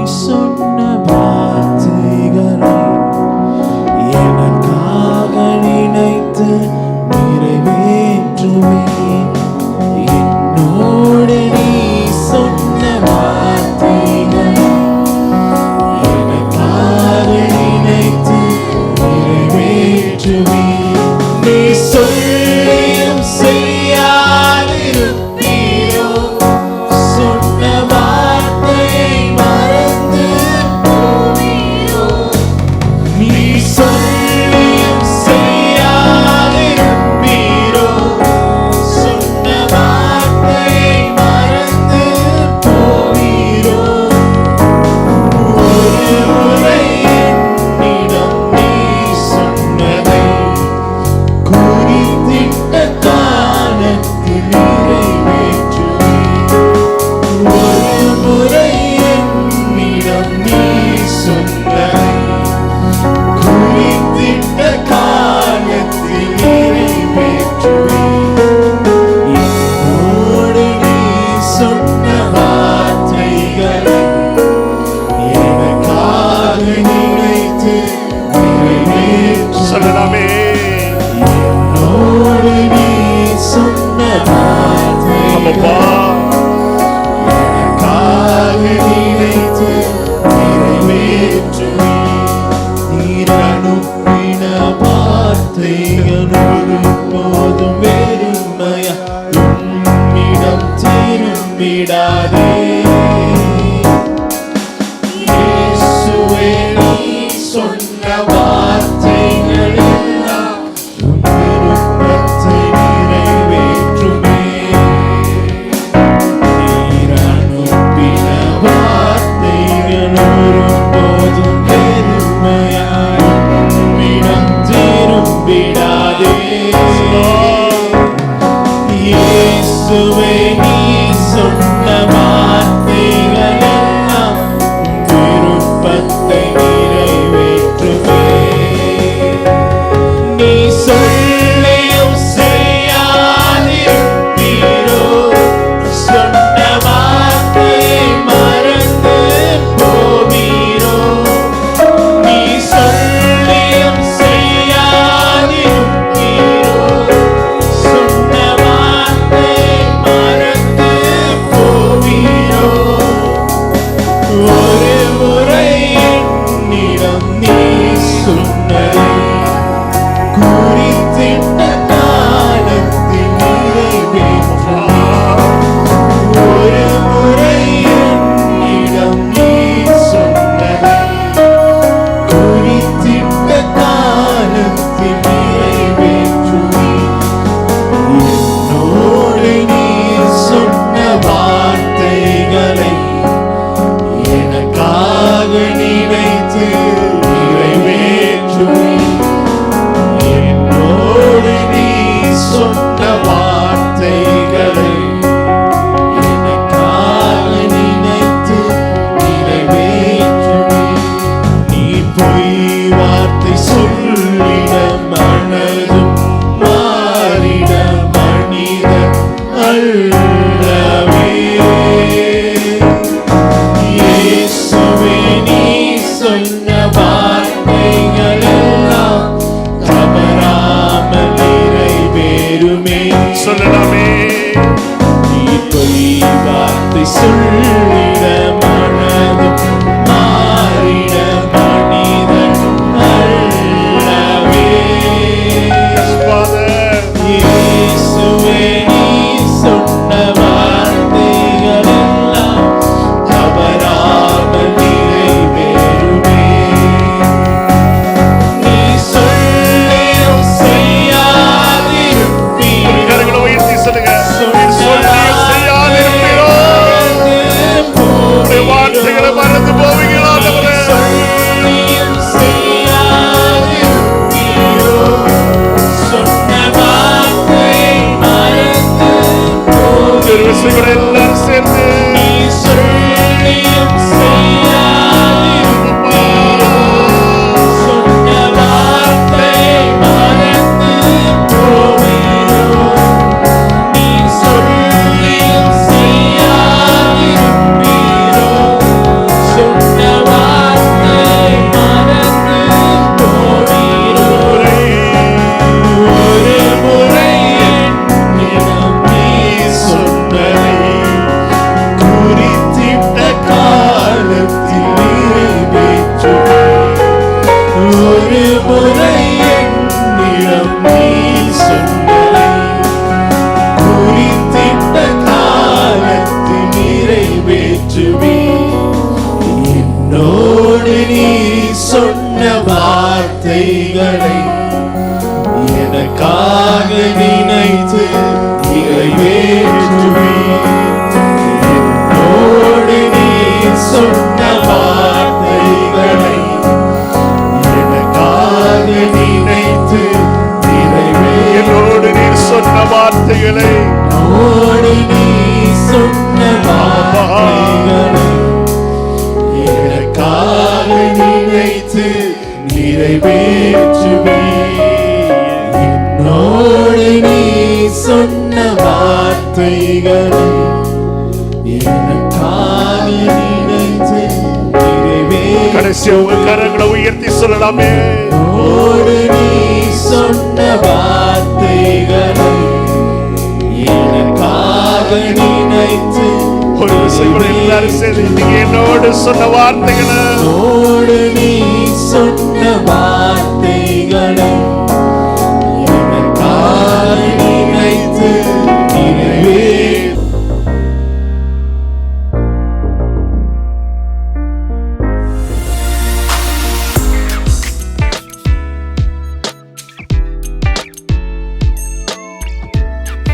சொன்ன வார்த்தைகளை எனக்காக நினைத்து நிறைவேற்றுமே. என்னோடு நீ சொன்ன வார்த்தைகளை எனக்காக நினைத்து நிறைவேற்றுமே. நீ சொல்லியும் செய்யாதிருப்பீரோ, சொன்ன வார்த்தையை மறந்து போவீரோ. நீ சொல்லியும் செய்யாதிருப்பீரோ, சொன்ன வார்த்தையை மறந்து போவீரோ. ஒரு முறை என்னிடம் நீ சொன்னதை குறித்திட்ட காலத்தில் நிறைவேற்றுவேன். ஒரு முறை என்னிடம் நீ சொன்னதை குறித்திட்ட காலத்தில் நிறைவேற்றுவேன். என்னோடு நீ சொன்ன வார்த்தைகளை எனக்காக நினைத்து நிறைவேற்று. சொல்லலாமே. என்னோடு நீ சொன்ன அப்பா, வார்த்தைகளை எனக்காக நினைத்து நிறைவேற்றுவேன். நீர் அனுப்பின வார்த்தைகள் ஒருபோதும் வெறுமையா உம்மிடம் திரும்பிடாதே. இயேசுவே, நீ சொன்ன வார்த்தைகள் எல்லாம் உம் விருப்பத்தை நிறைவேற்றுமே. நீர் அனுப்பின வார்த்தைகள் ஒருபோதும் வெறுமையாய் உம்மிடம் திரும்பிடாதே. இயேசுவே, நீ சொன்ன வார்த்தைகள் எல்லாம் உம் விருப்பத்தை நிறைவேற்றுமே. நீ சொல்லியும் செய்யாதிருப்பீரோ, சொன்ன வார்த்தையை மறந்து போவீரோ. நீ சொல்லியும் செய்யாதிருப்பீரோ, சொன்ன வார்த்தையை மறந்து போவீரோ. ஒரு முறை என்னிடம் நீ சொன்னதை குறித்திட்ட காலத்தில் நிறைவேற்றுவேன். ஒரு முறை என்னிடம் நீ சொன்னதை குறித்திட்ட காலத்தில் நிறைவேற்றுவேன். என்னோடு நீ சொன்ன வார்த்தைகளை எனக்காக நினைத்து நிறைவேற்றுவேன். என்னோடு நீ சொன்ன வார்த்தைகளை எனக்காக நினைத்து நிறைவேற்றுவேன். நீ பொய் வார்த்தை சொல்லிட மனதும் மாறிட மனிதன் அல்லவே. இயேசுவே, நீ சொன்ன வார்த்தைகள் எல்லாம் தவறாமல் நிறைவேறுமே. சொல்லலாமே. நீ பொய் வார்த்தை சொல்லிட மனதும் மாறிட மனிதன் அல்லவே. Father, இயேசுவே, நீ சொன்ன வார்த்தைகள் எல்லாம் தவறாமல் நிறைவேறுமே. நீ சொல்லியும் செய்யாதிருப்பீரோ, கரங்களை உயர்த்தி சொல்லுங்க. சொன்ன சொல்லியும் செய்யாதிருப்பீரோ, உம்முடைய வார்த்தைகளை மறந்து போவீங்களா? ஆண்டவரே, சொல்லியும் செய்யாதிருப்பீரோ, சொன்ன வார்த்தையை மறந்து போவீரோ. விசுவாசிகள் எல்லாரும் சேர்ந்து நீ சொல்லியும் செய்யாதிருப்பீரோ, சொன்ன வார்த்தையை மறந்து போவீரோ. நீ சொல்லியும் செய்யாதிருப்பீரோ, சொன்ன வார்த்தைகளை எனக்காக நினைத்து நிறைவேற்றுவீர். என்னோடு நீ சொன்ன வார்த்தைகளை எனக்காக நினைத்து நிறைவேற்று. என்னோடு நீர் சொன்ன வார்த்தைகளை என்னோடு நீ சொன்ன வார்த்தைகளை எனக்காக நினைத்து நிறைவேற்றுவீர். என்னோடு நீ சொன்ன வார்த்தைகளை எனக்காக நினைத்து நிறைவேற்று. கடைசி உங்க கரங்களை உயர்த்தி சொல்லலாமே. என்னோடு நீ சொன்ன வார்த்தைகளை எனக்காக நினைத்து ஒரு விசைகளை எல்லாரும் சேர்ந்து நீங்க என்னோடு சொன்ன வார்த்தைகளை என்னோடு நீ சொன்ன வார்த்தை